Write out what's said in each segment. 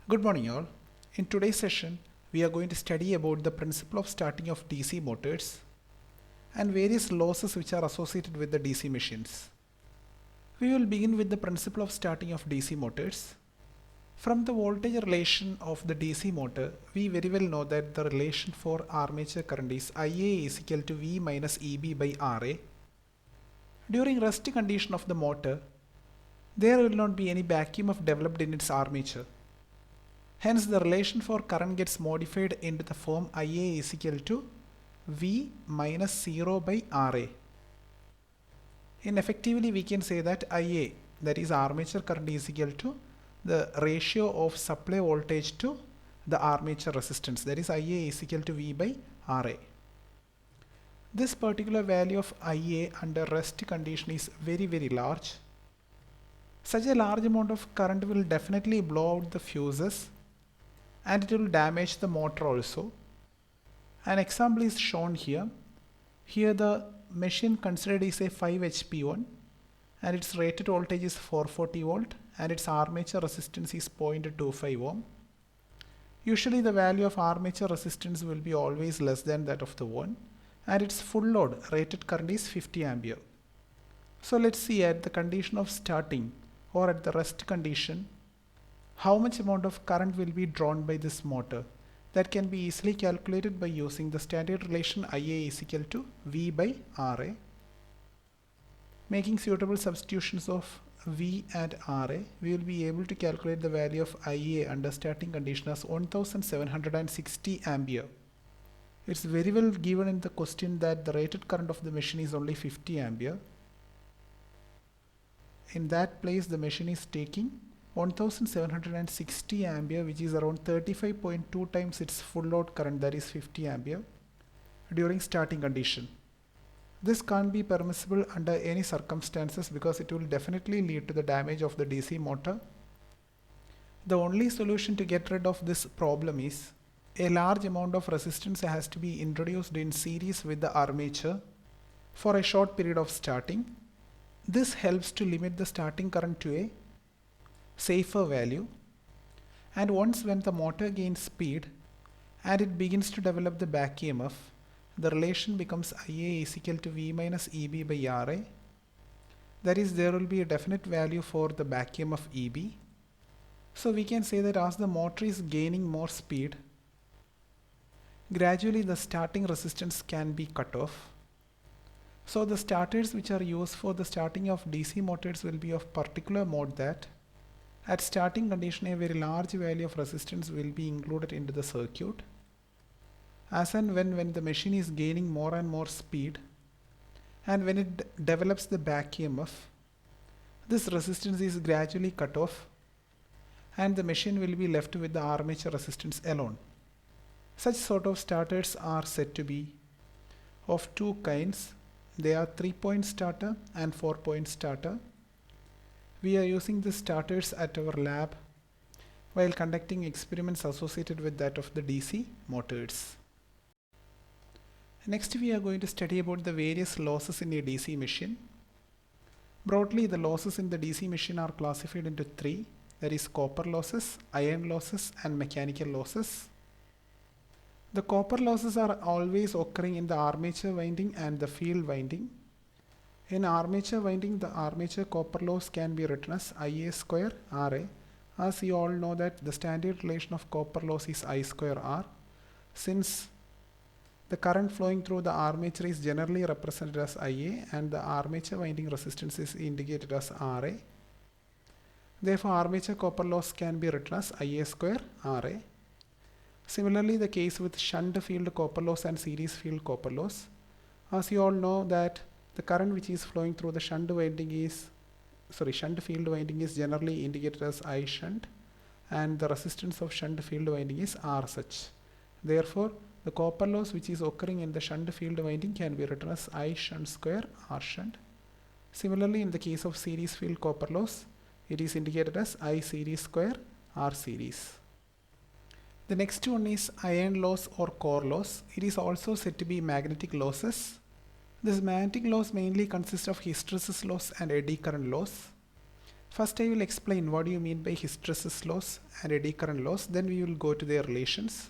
Good morning all. In today's session, we are going to study about the principle of starting of DC motors and various losses which are associated with the DC machines. We will begin with the principle of starting of DC motors. From the voltage relation of the DC motor, we very well know that the relation for armature current is Ia is equal to V minus Eb by Ra. During rest condition of the motor, there will not be any back EMF developed in its armature. Hence, the relation for current gets modified into the form Ia is equal to V minus 0 by Ra. In effectively, we can say that Ia, that is armature current, is equal to the ratio of supply voltage to the armature resistance, that is Ia is equal to V by Ra. This particular value of Ia under rest condition is very large. Such a large amount of current will definitely blow out the fuses and it will damage the motor also. An example is shown here. Here the machine considered is a 5 HP one and its rated voltage is 440 volt and its armature resistance is 0.25 ohm. Usually the value of armature resistance will be always less than that of the one and its full load rated current is 50 ampere. So let's see at the condition of starting or at the rest condition how much amount of current will be drawn by this motor. That can be easily calculated by using the standard relation Ia is equal to V by Ra. Making suitable substitutions of V and Ra, we will be able to calculate the value of Ia under starting condition as 1760 ampere. It's very well given in the question that the rated current of the machine is only 50 ampere. In that place the machine is taking 1760 ampere, which is around 35.2 times its full load current, that is 50 ampere, during starting condition. This can't be permissible under any circumstances because it will definitely lead to the damage of the DC motor. The only solution to get rid of this problem is a large amount of resistance has to be introduced in series with the armature for a short period of starting. This helps to limit the starting current to a safer value, and once when the motor gains speed and it begins to develop the back EMF, the relation becomes Ia is equal to V minus Eb by Ra. That is, there will be a definite value for the back EMF Eb. So we can say that as the motor is gaining more speed, gradually the starting resistance can be cut off. So the starters which are used for the starting of DC motors will be of particular mode that at starting condition a very large value of resistance will be included into the circuit. As and when the machine is gaining more and more speed and when it develops the back EMF, this resistance is gradually cut off and the machine will be left with the armature resistance alone. Such sort of starters are said to be of two kinds. They are 3-point starter and 4-point starter. We are using the starters at our lab while conducting experiments associated with that of the DC motors. Next we are going to study about the various losses in a DC machine. Broadly, the losses in the DC machine are classified into three, that is copper losses, iron losses and mechanical losses. The copper losses are always occurring in the armature winding and the field winding. In armature winding, the armature copper loss can be written as Ia square Ra, as you all know that the standard relation of copper loss is I square R. Since the current flowing through the armature is generally represented as Ia and the armature winding resistance is indicated as Ra, therefore armature copper loss can be written as Ia square Ra. Similarly, the case with shunt field copper loss and series field copper loss. As you all know that the current which is flowing through the shunt field winding is generally indicated as I shunt and the resistance of shunt field winding is R such. Therefore, the copper loss which is occurring in the shunt field winding can be written as I shunt square R shunt. Similarly, in the case of series field copper loss, it is indicated as I series square R series. The next one is iron loss or core loss. It is also said to be magnetic losses. This magnetic loss mainly consists of hysteresis loss and eddy current loss. First I will explain what do you mean by hysteresis laws and eddy current laws, then we will go to their relations.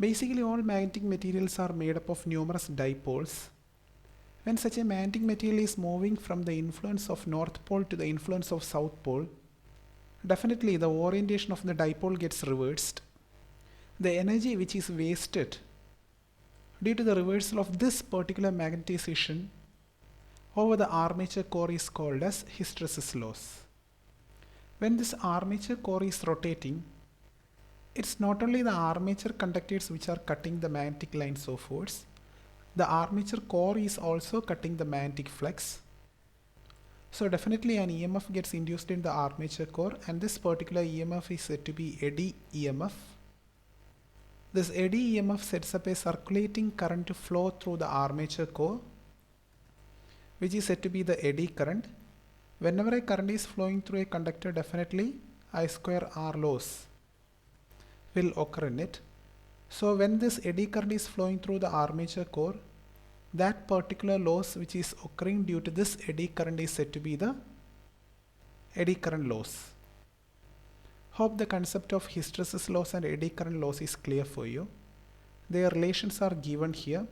Basically all magnetic materials are made up of numerous dipoles. When such a magnetic material is moving from the influence of north pole to the influence of south pole, definitely the orientation of the dipole gets reversed. The energy which is wasted due to the reversal of this particular magnetization over the armature core is called as hysteresis loss. When this armature core is rotating, it's not only the armature conductors which are cutting the magnetic lines of force, the armature core is also cutting the magnetic flux. So definitely an EMF gets induced in the armature core, and this particular EMF is said to be eddy EMF. This eddy EMF sets up a circulating current to flow through the armature core, which is said to be the eddy current. Whenever a current is flowing through a conductor, definitely I square R loss will occur in it. So when this eddy current is flowing through the armature core, that particular loss which is occurring due to this eddy current is said to be the eddy current loss. Hope the concept of hysteresis loss and eddy current loss is clear for you. Their relations are given here.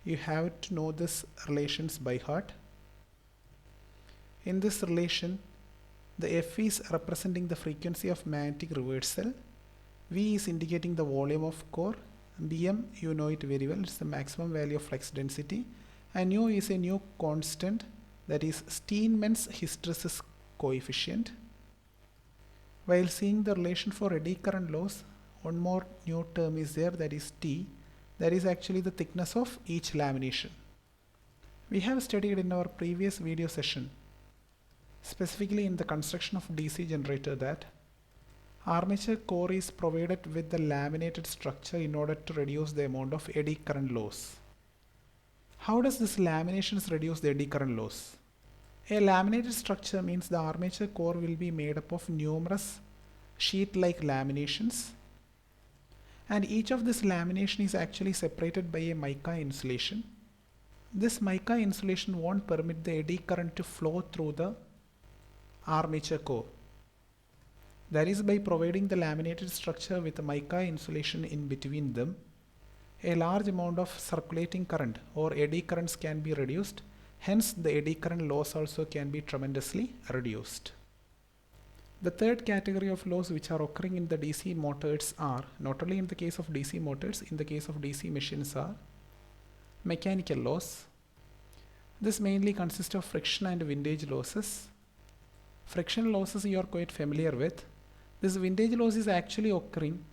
You have to know these relations by heart. In this relation, the F is representing the frequency of magnetic reversal, V is indicating the volume of core, Bm you know it very well, it's the maximum value of flux density, and nu is a new constant, that is Steinmann's hysteresis coefficient. While seeing the relation for eddy current loss, one more new term is there, that is T, that is actually the thickness of each lamination. We have studied in our previous video session, specifically in the construction of DC generator, that armature core is provided with the laminated structure in order to reduce the amount of eddy current loss. How does this laminations reduce the eddy current loss? A laminated structure means the armature core will be made up of numerous sheet-like laminations, and each of this lamination is actually separated by a mica insulation. This mica insulation won't permit the eddy current to flow through the armature core. That is, by providing the laminated structure with a mica insulation in between them, a large amount of circulating current or eddy currents can be reduced. Hence, the eddy current loss also can be tremendously reduced. The third category of loss which are occurring in the DC motors are, not only in the case of DC motors, in the case of DC machines, are mechanical loss. This mainly consists of friction and windage losses. Friction losses you are quite familiar with. This windage loss is actually occurring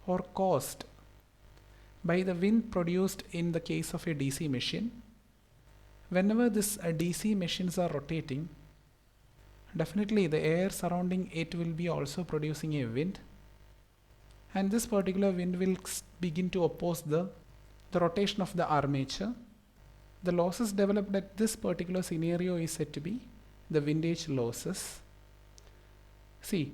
or caused by the wind produced in the case of a DC machine. Whenever this DC machines are rotating, definitely the air surrounding it will be also producing a wind, and this particular wind will begin to oppose the rotation of the armature. The losses developed at this particular scenario is said to be the windage losses. See,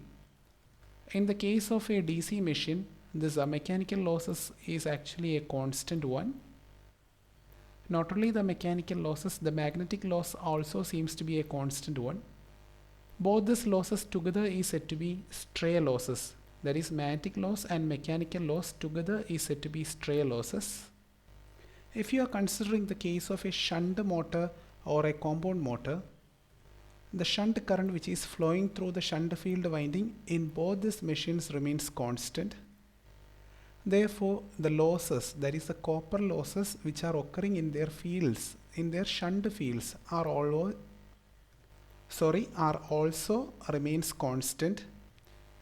in the case of a DC machine, this mechanical losses is actually a constant one. Not only the mechanical losses, the magnetic loss also seems to be a constant one. Both these losses together is said to be stray losses. That is, magnetic loss and mechanical loss together is said to be stray losses. If you are considering the case of a shunt motor or a compound motor, the shunt current which is flowing through the shunt field winding in both these machines remains constant. Therefore, the losses, that is the copper losses which are occurring in their fields, in their shunt fields, are also remains constant.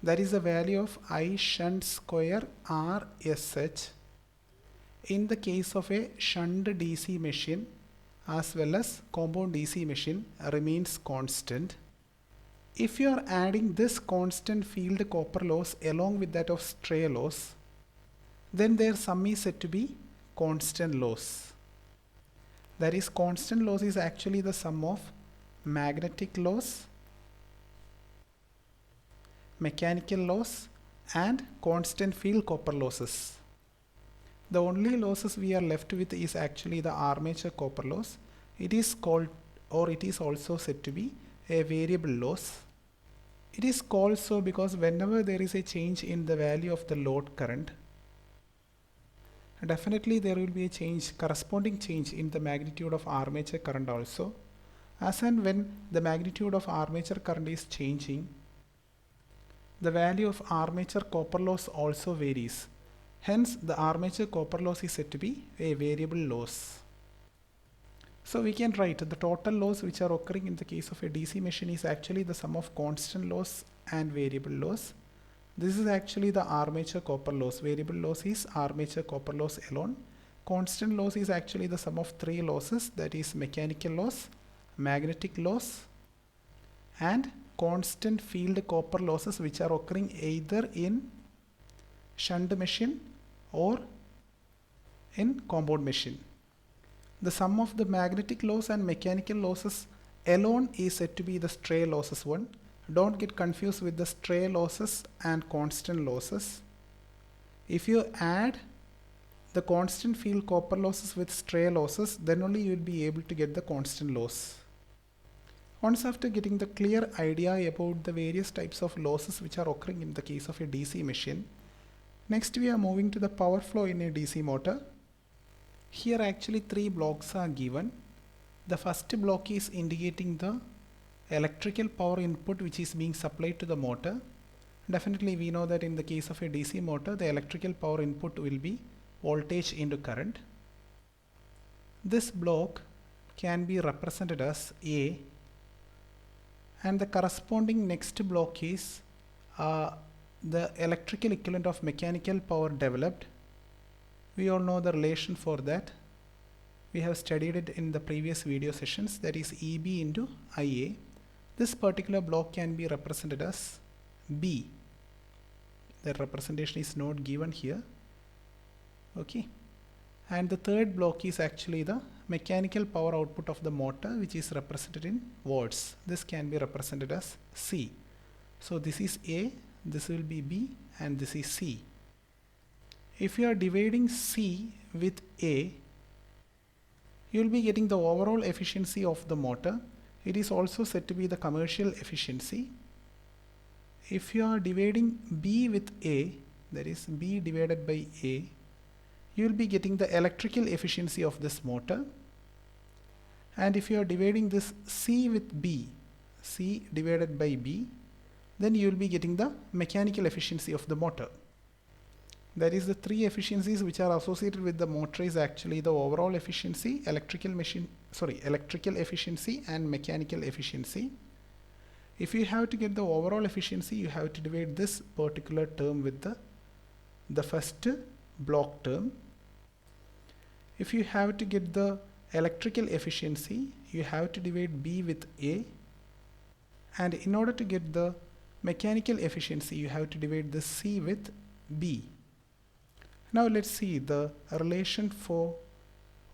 That is the value of I shunt square RSH in the case of a shunt DC machine as well as compound DC machine remains constant. If you are adding this constant field copper loss along with that of stray loss, then their sum is said to be constant loss. That is, constant loss is actually the sum of magnetic loss, mechanical loss, and constant field copper losses. The only losses we are left with is actually the armature copper loss. It is called, or it is also said to be, a variable loss. It is called so because whenever there is a change in the value of the load current, definitely there will be a corresponding change in the magnitude of armature current also. As and when the magnitude of armature current is changing, the value of armature copper loss also varies. Hence, the armature copper loss is said to be a variable loss. So we can write the total loss which are occurring in the case of a DC machine is actually the sum of constant loss and variable loss. This is actually the armature copper loss. Variable loss is armature copper loss alone. Constant loss is actually the sum of three losses, that is mechanical loss, magnetic loss, and constant field copper losses, which are occurring either in shunt machine or in compound machine. The sum of the magnetic loss and mechanical losses alone is said to be the stray losses one. Don't get confused with the stray losses and constant losses. If you add the constant field copper losses with stray losses, then only you will be able to get the constant loss. Once after getting the clear idea about the various types of losses which are occurring in the case of a DC machine, next we are moving to the power flow in a DC motor. Here actually three blocks are given. The first block is indicating the electrical power input which is being supplied to the motor. Definitely we know that in the case of a DC motor, the electrical power input will be voltage into current. This block can be represented as A, and the corresponding next block is the electrical equivalent of mechanical power developed. We all know the relation for that. We have studied it in the previous video sessions, that is EB into IA. This particular block can be represented as B. The representation is not given here. Okay. And the third block is actually the mechanical power output of the motor, which is represented in watts. This can be represented as C. So this is A, this will be B, and this is C. If you are dividing C with A, you will be getting the overall efficiency of the motor. It is also said to be the commercial efficiency. If you are dividing B with A, that is B divided by A, you will be getting the electrical efficiency of this motor. And if you are dividing this C with B, C divided by B, then you will be getting the mechanical efficiency of the motor. That is, the three efficiencies which are associated with the motor is actually the overall efficiency, electrical efficiency and mechanical efficiency. If you have to get the overall efficiency, you have to divide this particular term with the first block term. If you have to get the electrical efficiency, you have to divide B with A, and in order to get the mechanical efficiency, you have to divide the C with B. Now let's see the relation for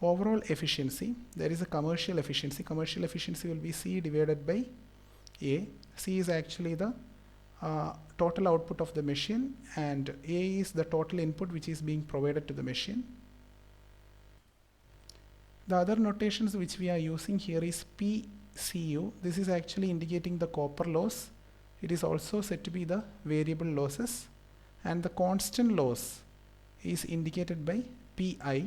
overall efficiency. There is a commercial efficiency. Commercial efficiency will be C divided by A. C is actually the total output of the machine, and A is the total input which is being provided to the machine. The other notations which we are using here is PCU. This is actually indicating the copper loss. It is also said to be the variable losses, and the constant loss is indicated by Pi.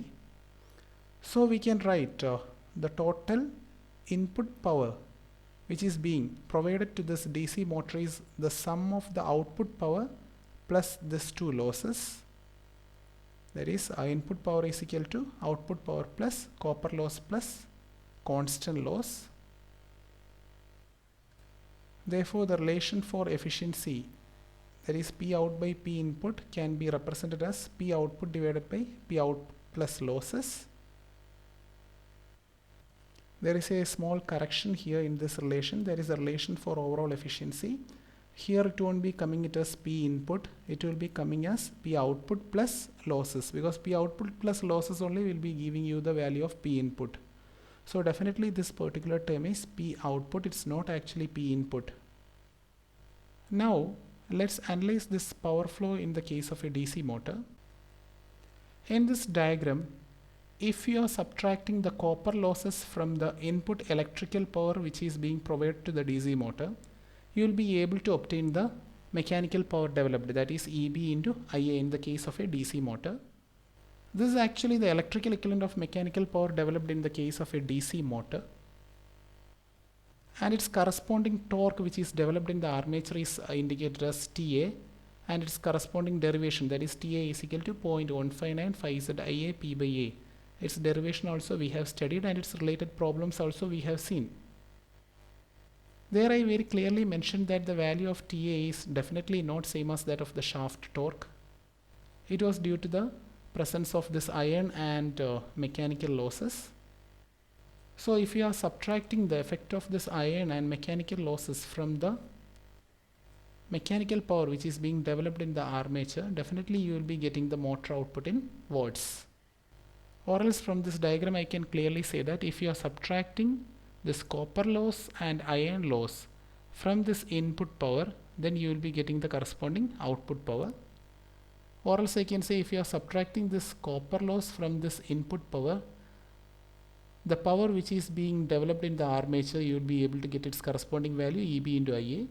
So we can write the total input power which is being provided to this DC motor is the sum of the output power plus these two losses. That is, input power is equal to output power plus copper loss plus constant loss. Therefore, the relation for efficiency, that is P out by P input, can be represented as P output divided by P out plus losses. There is a small correction here in this relation. There is a relation for overall efficiency. Here it won't be coming it as P input, it will be coming as P output plus losses, because P output plus losses only will be giving you the value of P input. So definitely this particular term is P output, it's not actually P input. Now let's analyze this power flow in the case of a DC motor. In this diagram, if you are subtracting the copper losses from the input electrical power which is being provided to the DC motor, you will be able to obtain the mechanical power developed, that is EB into IA in the case of a DC motor. This is actually the electrical equivalent of mechanical power developed in the case of a DC motor, and its corresponding torque which is developed in the armature is indicated as TA, and its corresponding derivation, that is TA is equal to 0.159 ZIA P by A. Its derivation also we have studied, and its related problems also we have seen. There I very clearly mentioned that the value of TA is definitely not same as that of the shaft torque. It was due to the presence of this iron and mechanical losses. So if you are subtracting the effect of this iron and mechanical losses from the mechanical power which is being developed in the armature, definitely you will be getting the motor output in watts. Or else from this diagram I can clearly say that if you are subtracting this copper loss and iron loss from this input power, then you will be getting the corresponding output power. Or else I can say if you are subtracting this copper loss from this input power, the power which is being developed in the armature, you will be able to get its corresponding value EB into IA.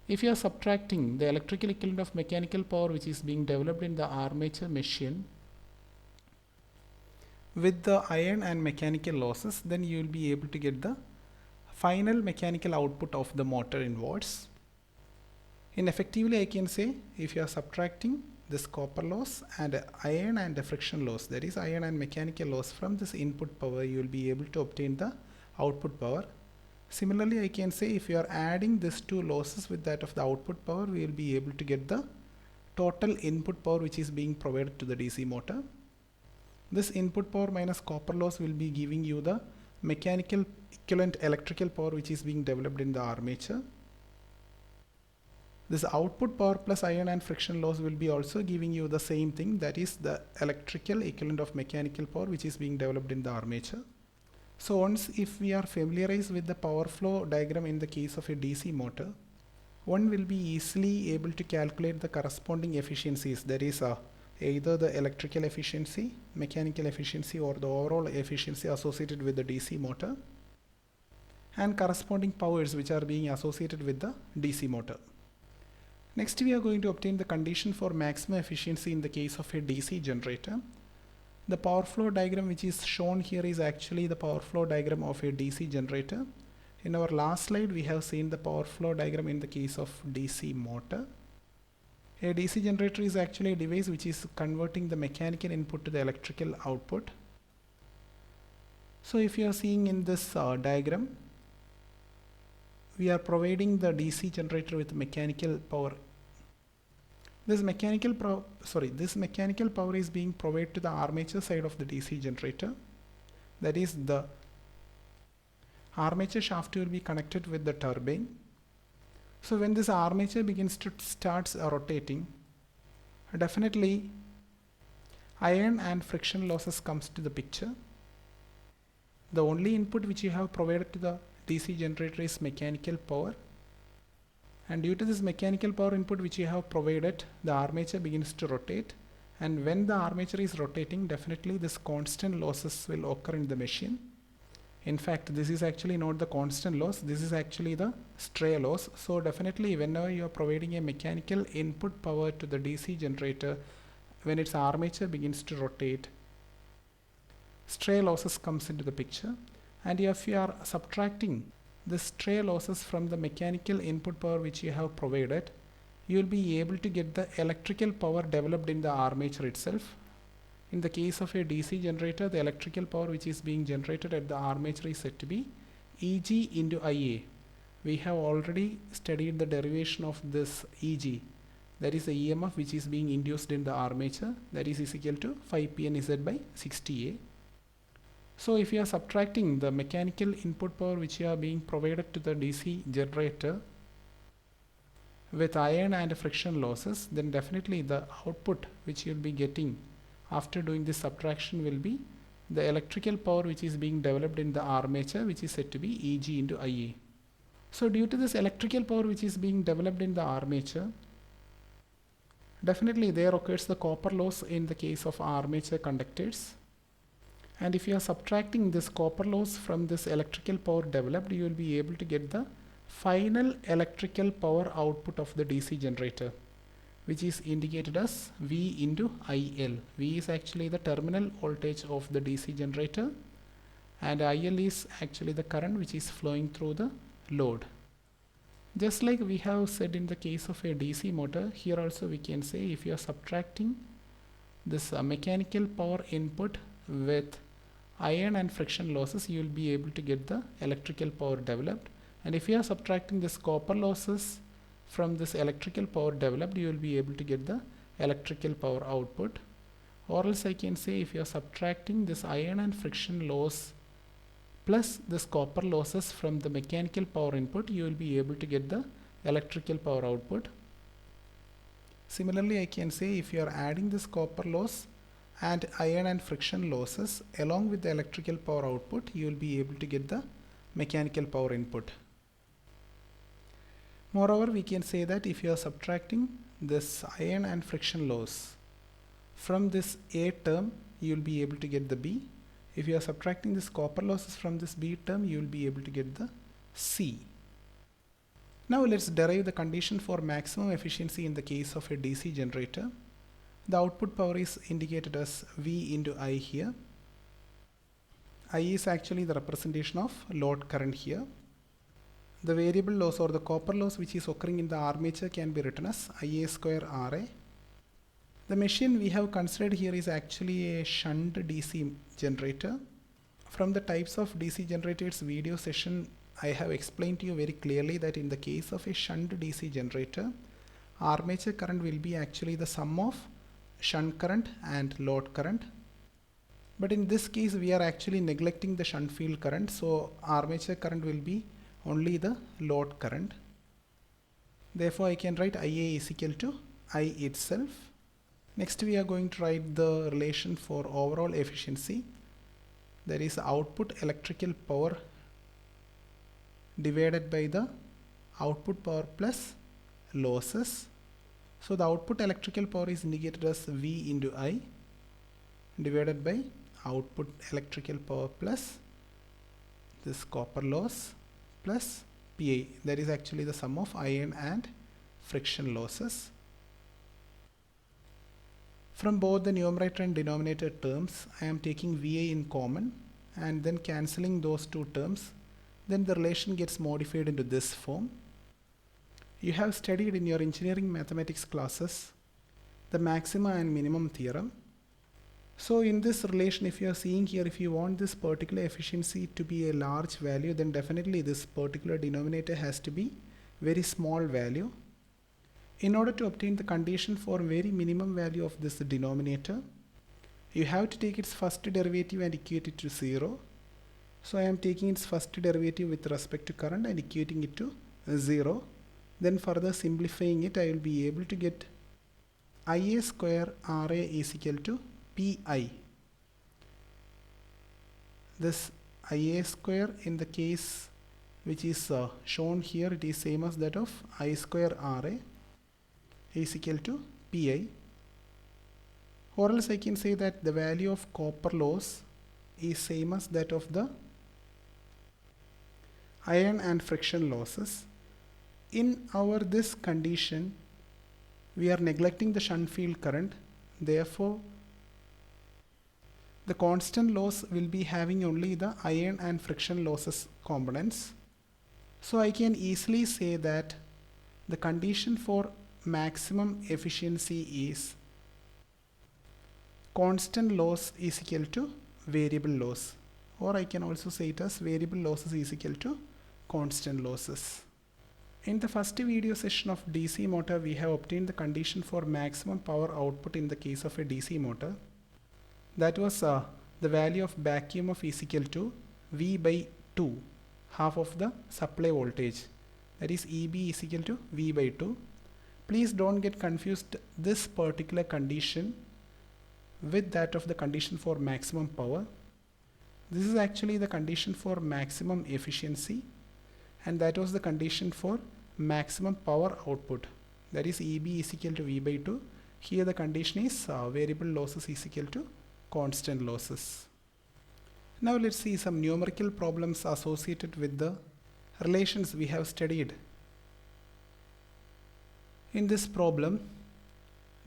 If you are subtracting the electrical equivalent of mechanical power which is being developed in the armature machine with the iron and mechanical losses, then you will be able to get the final mechanical output of the motor in watts. In effectively I can say if you are subtracting this copper loss and iron and friction loss, that is iron and mechanical loss, from this input power, you will be able to obtain the output power. Similarly I can say if you are adding these two losses with that of the output power, we will be able to get the total input power which is being provided to the DC motor. This input power minus copper loss will be giving you the mechanical equivalent electrical power which is being developed in the armature. This output power plus iron and friction loss will be also giving you the same thing, that is the electrical equivalent of mechanical power which is being developed in the armature. So once if we are familiarized with the power flow diagram in the case of a DC motor, one will be easily able to calculate the corresponding efficiencies, that is either the electrical efficiency, mechanical efficiency, or the overall efficiency associated with the DC motor, and corresponding powers which are being associated with the DC motor. Next we are going to obtain the condition for maximum efficiency in the case of a DC generator. The power flow diagram which is shown here is actually the power flow diagram of a DC generator. In our last slide we have seen the power flow diagram in the case of DC motor. A DC generator is actually a device which is converting the mechanical input to the electrical output. So if you are seeing in this diagram, we are providing the DC generator with mechanical power. This mechanical power is being provided to the armature side of the DC generator. That is, the armature shaft will be connected with the turbine. So when this armature begins to starts rotating, definitely iron and friction losses comes to the picture. The only input which you have provided to the DC generator is mechanical power, and due to this mechanical power input which you have provided, the armature begins to rotate, and when the armature is rotating, definitely this constant losses will occur in the machine. In fact, this is actually not the constant loss, this is actually the stray loss. So definitely whenever you are providing a mechanical input power to the DC generator, when its armature begins to rotate, stray losses comes into the picture. And if you are subtracting the stray losses from the mechanical input power which you have provided, you will be able to get the electrical power developed in the armature itself. In the case of a DC generator, the electrical power which is being generated at the armature is said to be Eg into Ia. We have already studied the derivation of this Eg, that is the EMF which is being induced in the armature, that is equal to 5 PN by 60A. So if you are subtracting the mechanical input power which you are being provided to the DC generator with iron and friction losses, then definitely the output which you will be getting after doing this subtraction will be the electrical power which is being developed in the armature, which is said to be Eg into Ia. So due to this electrical power which is being developed in the armature, definitely there occurs the copper loss in the case of armature conductors. And if you are subtracting this copper loss from this electrical power developed, you will be able to get the final electrical power output of the DC generator, which is indicated as V into IL. V is actually the terminal voltage of the DC generator, and IL is actually the current which is flowing through the load. Just like we have said in the case of a DC motor, here also we can say if you are subtracting this mechanical power input with iron and friction losses, you will be able to get the electrical power developed. And if you are subtracting this copper losses from this electrical power developed, you will be able to get the electrical power output. Or else I can say if you are subtracting this iron and friction loss plus this copper losses from the mechanical power input, you will be able to get the electrical power output. Similarly, I can say if you are adding this copper loss and iron and friction losses along with the electrical power output, you will be able to get the mechanical power input. Moreover, we can say that if you are subtracting this iron and friction loss from this A term, you will be able to get the B. If you are subtracting this copper losses from this B term, you will be able to get the C. Now let's derive the condition for maximum efficiency in the case of a DC generator. The output power is indicated as V into I here. I is actually the representation of load current here. The variable loss or the copper loss which is occurring in the armature can be written as IA square RA. The machine we have considered here is actually a shunt DC generator. From the types of DC generators video session, I have explained to you very clearly that in the case of a shunt DC generator, armature current will be actually the sum of shunt current and load current. But in this case, we are actually neglecting the shunt field current, so armature current will be only the load current. Therefore, I can write IA is equal to I itself. Next, we are going to write the relation for overall efficiency. That is output electrical power divided by the output power plus losses. So the output electrical power is indicated as V into I divided by output electrical power plus this copper loss plus PI. That is actually the sum of iron and friction losses. From both the numerator and denominator terms, I am taking VA in common and then cancelling those two terms. Then the relation gets modified into this form. You have studied in your engineering mathematics classes the maxima and minimum theorem. So in this relation, if you are seeing here, if you want this particular efficiency to be a large value, then definitely this particular denominator has to be very small value. In order to obtain the condition for very minimum value of this denominator, you have to take its first derivative and equate it to 0. So I am taking its first derivative with respect to current and equating it to 0. Then further simplifying it, I will be able to get IA square RA is equal to PI. This IA square in the case which is shown here, it is same as that of I square RA is equal to PI. Or else I can say that the value of copper loss is same as that of the iron and friction losses. In our this condition, we are neglecting the shunt field current. Therefore, the constant loss will be having only the iron and friction losses components. So I can easily say that the condition for maximum efficiency is constant loss is equal to variable loss, or I can also say it as variable losses is equal to constant losses. In the first video session of DC motor, we have obtained the condition for maximum power output in the case of a DC motor. That was the value of back EMF is equal to V by 2, half of the supply voltage. That is EB is equal to V by 2. Please don't get confused this particular condition with that of the condition for maximum power. This is actually the condition for maximum efficiency, and that was the condition for maximum power output. That is EB is equal to V by 2. Here the condition is variable losses is equal to constant losses. Now let's see some numerical problems associated with the relations we have studied. In this problem,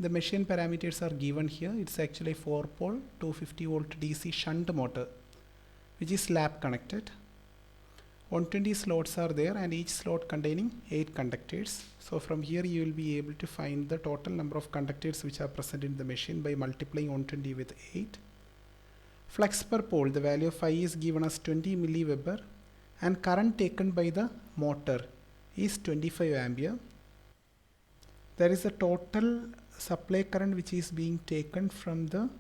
the machine parameters are given here. It's actually 4-pole 250 volt DC shunt motor which is lap connected. 120 slots are there and each slot containing 8 conductors. So from here you will be able to find the total number of conductors which are present in the machine by multiplying 120 with 8. Flux per pole, the value of phi is given as 20 milliweber and current taken by the motor is 25 ampere. There is a total supply current which is being taken from the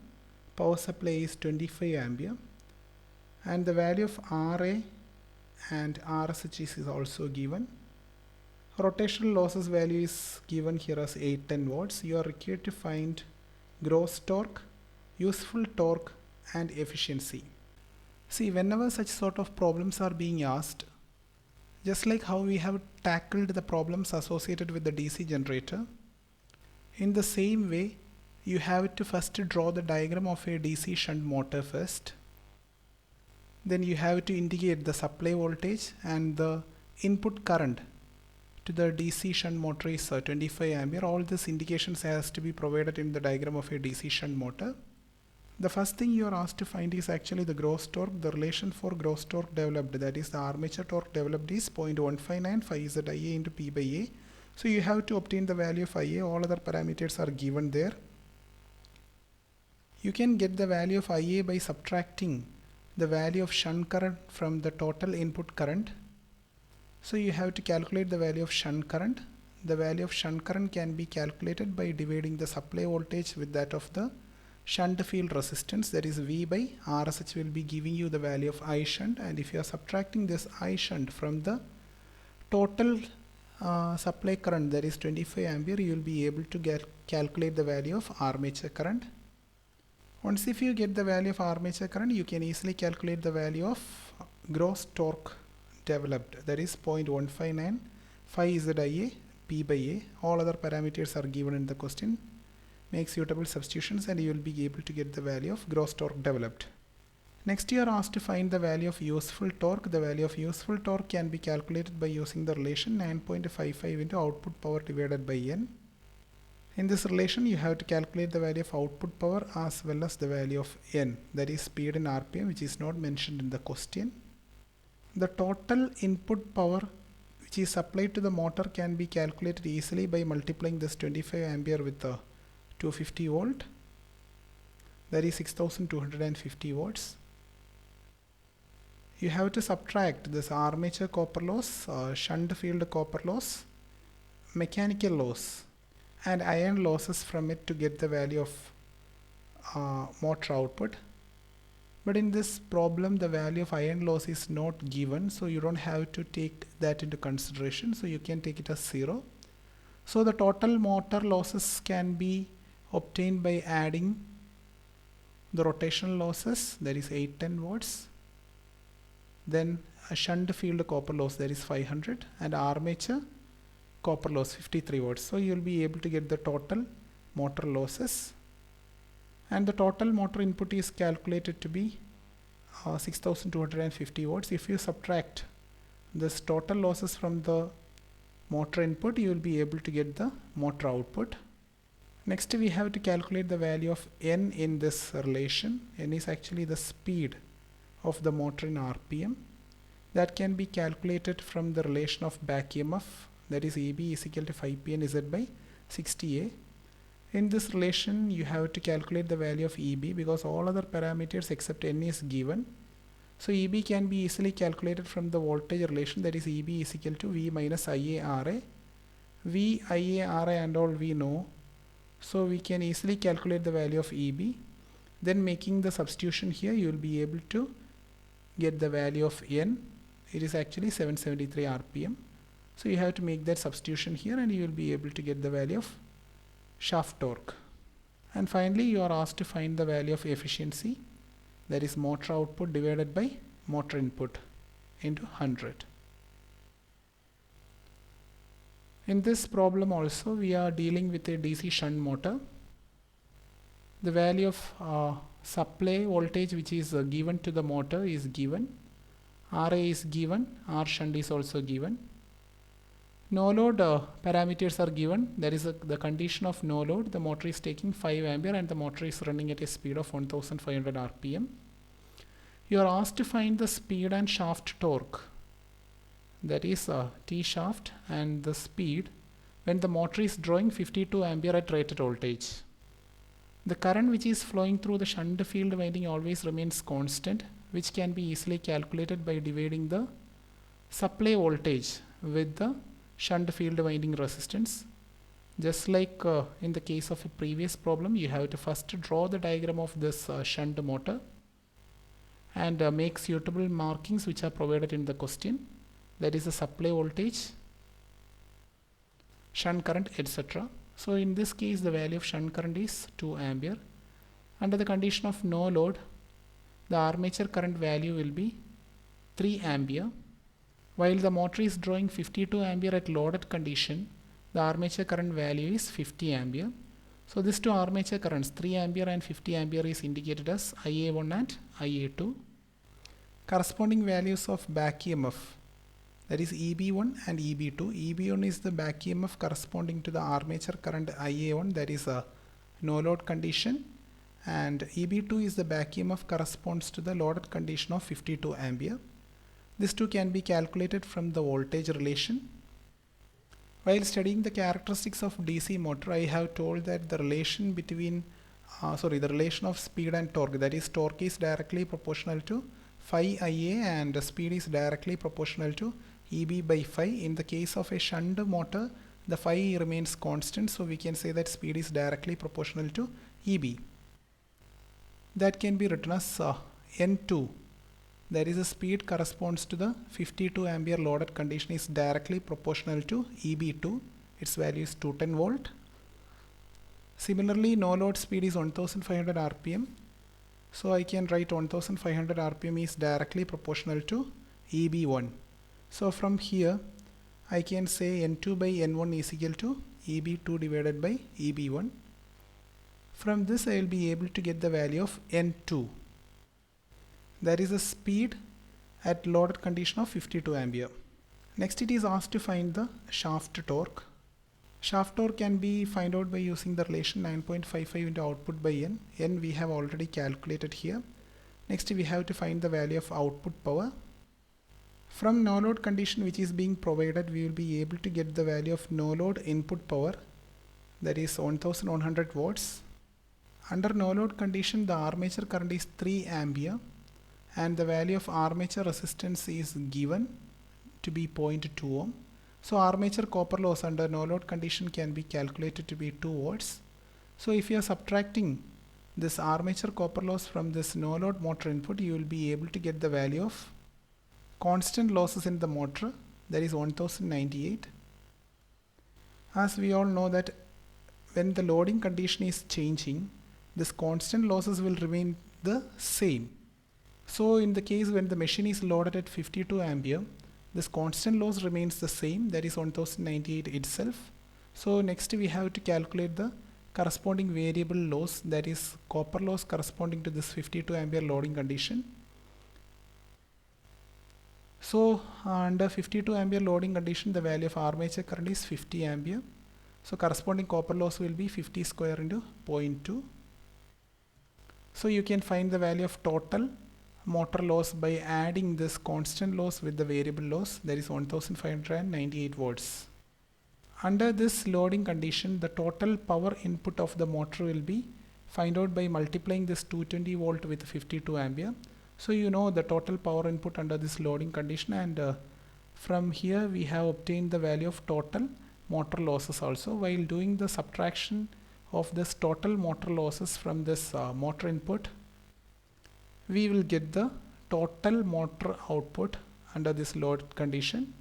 power supply is 25 ampere, and the value of RA and RSH is also given. Rotational losses value is given here as 810 watts. You are required to find gross torque, useful torque and efficiency. See, whenever such sort of problems are being asked, just like how we have tackled the problems associated with the DC generator, in the same way you have to first draw the diagram of a DC shunt motor first. Then you have to indicate the supply voltage and the input current to the DC shunt motor is 25 ampere. All these indications has to be provided in the diagram of a DC shunt motor. The first thing you are asked to find is actually the gross torque. The relation for gross torque developed, that is the armature torque developed, is 0.159 phi z Ia into P by A. So you have to obtain the value of Ia. All other parameters are given there. You can get the value of Ia by subtracting the value of shunt current from the total input current. So you have to calculate the value of shunt current. The value of shunt current can be calculated by dividing the supply voltage with that of the shunt field resistance, that is V by RSH will be giving you the value of I shunt, and if you are subtracting this I shunt from the total supply current, that is 25 ampere, you will be able to calculate the value of armature current. Once if you get the value of armature current, you can easily calculate the value of gross torque developed, that is 0.159 phi z Ia P by A. All other parameters are given in the question. Make suitable substitutions and you will be able to get the value of gross torque developed. Next you are asked to find the value of useful torque. The value of useful torque can be calculated by using the relation 9.55 into output power divided by N. In this relation you have to calculate the value of output power as well as the value of N, that is speed in RPM, which is not mentioned in the question. The total input power which is supplied to the motor can be calculated easily by multiplying this 25 ampere with the 250 volt, that is 6250 watts. You have to subtract this armature copper loss, shunt field copper loss, mechanical loss and iron losses from it to get the value of motor output. But in this problem the value of iron loss is not given, so you don't have to take that into consideration, so you can take it as 0. So the total motor losses can be obtained by adding the rotational losses, that is 810 watts, then a shunt field copper loss, that is 500, and armature copper loss 53 watts. So you will be able to get the total motor losses, and the total motor input is calculated to be 6250 watts. If you subtract this total losses from the motor input, you will be able to get the motor output. Next we have to calculate the value of N in this relation. N is actually the speed of the motor in RPM. That can be calculated from the relation of back EMF, that is EB is equal to 5 Z by 60A. In this relation you have to calculate the value of EB because all other parameters except N is given. So EB can be easily calculated from the voltage relation, that is EB is equal to V minus IARA. V, IARA and all we know. So we can easily calculate the value of EB. Then making the substitution here, you will be able to get the value of N. It is actually 773 RPM. So you have to make that substitution here and you will be able to get the value of shaft torque. And finally you are asked to find the value of efficiency, that is motor output divided by motor input into 100. In this problem also we are dealing with a DC shunt motor. The value of supply voltage which is given to the motor is given. RA is given, R shunt is also given. No load parameters are given. There is the condition of no load. The motor is taking 5 ampere and the motor is running at a speed of 1500 rpm. You are asked to find the speed and shaft torque, that is T shaft, and the speed when the motor is drawing 52 ampere at rated voltage. The current which is flowing through the shunt field winding always remains constant, which can be easily calculated by dividing the supply voltage with the shunt field winding resistance. Just like in the case of a previous problem, you have to first draw the diagram of this shunt motor and make suitable markings which are provided in the question. That is the supply voltage, shunt current, etc. So in this case the value of shunt current is 2 ampere. Under the condition of no load, the armature current value will be 3 ampere. While the motor is drawing 52 ampere at loaded condition, the armature current value is 50 ampere. So these two armature currents, 3 ampere and 50 ampere, is indicated as IA1 and IA2. Corresponding values of back EMF, that is EB1 and EB2. EB1 is the back EMF corresponding to the armature current IA1, that is a no load condition, and EB2 is the back EMF corresponds to the loaded condition of 52 ampere. These two can be calculated from the voltage relation. While studying the characteristics of DC motor, I have told that the relation between the relation of speed and torque, that is torque is directly proportional to phi Ia and speed is directly proportional to EB by phi. In the case of a shunt motor, the phi remains constant, so we can say that speed is directly proportional to EB. That can be written as N2. That is the speed corresponds to the 52 ampere loaded condition is directly proportional to EB2. Its value is 210 volt. Similarly, no load speed is 1500 rpm. So I can write 1500 rpm is directly proportional to EB1. So from here I can say N2 by N1 is equal to EB2 divided by EB1. From this I will be able to get the value of N2. That is the speed at loaded condition of 52 ampere. Next it is asked to find the shaft torque. Shaft torque can be found out by using the relation 9.55 into output by N. N we have already calculated here. Next we have to find the value of output power. From no load condition which is being provided, we will be able to get the value of no load input power, that is 1100 watts. Under no load condition, the armature current is 3 ampere and the value of armature resistance is given to be 0.2 ohm. So armature copper loss under no load condition can be calculated to be 2 watts. So if you are subtracting this armature copper loss from this no load motor input, you will be able to get the value of constant losses in the motor, that is 1098. As we all know that when the loading condition is changing, this constant losses will remain the same. So in the case when the machine is loaded at 52 ampere, this constant loss remains the same, that is 1098 itself. So next we have to calculate the corresponding variable loss, that is copper loss corresponding to this 52 ampere loading condition. So under 52 ampere loading condition, the value of armature current is 50 ampere. So corresponding copper loss will be 50 square into 0.2. So you can find the value of total motor loss by adding this constant loss with the variable loss, that is 1598 volts. Under this loading condition, the total power input of the motor will be found out by multiplying this 220 volt with 52 ampere. So you know the total power input under this loading condition, and from here we have obtained the value of total motor losses also. While doing the subtraction of this total motor losses from this motor input, we will get the total motor output under this load condition.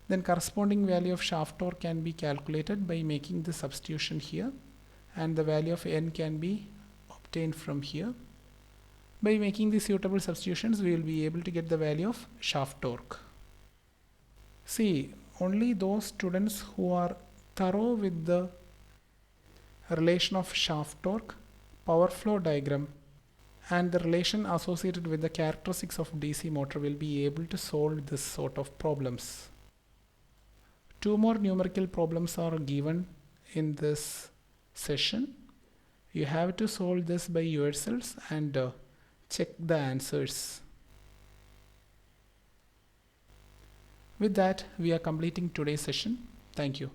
Then corresponding value of shaft torque can be calculated by making the substitution here, and the value of N can be obtained from here. By making the suitable substitutions, we will be able to get the value of shaft torque. See, only those students who are thorough with the relation of shaft torque, power flow diagram, and the relation associated with the characteristics of DC motor will be able to solve this sort of problems. Two more numerical problems are given in this session. You have to solve this by yourselves and check the answers. With that, we are completing today's session. Thank you.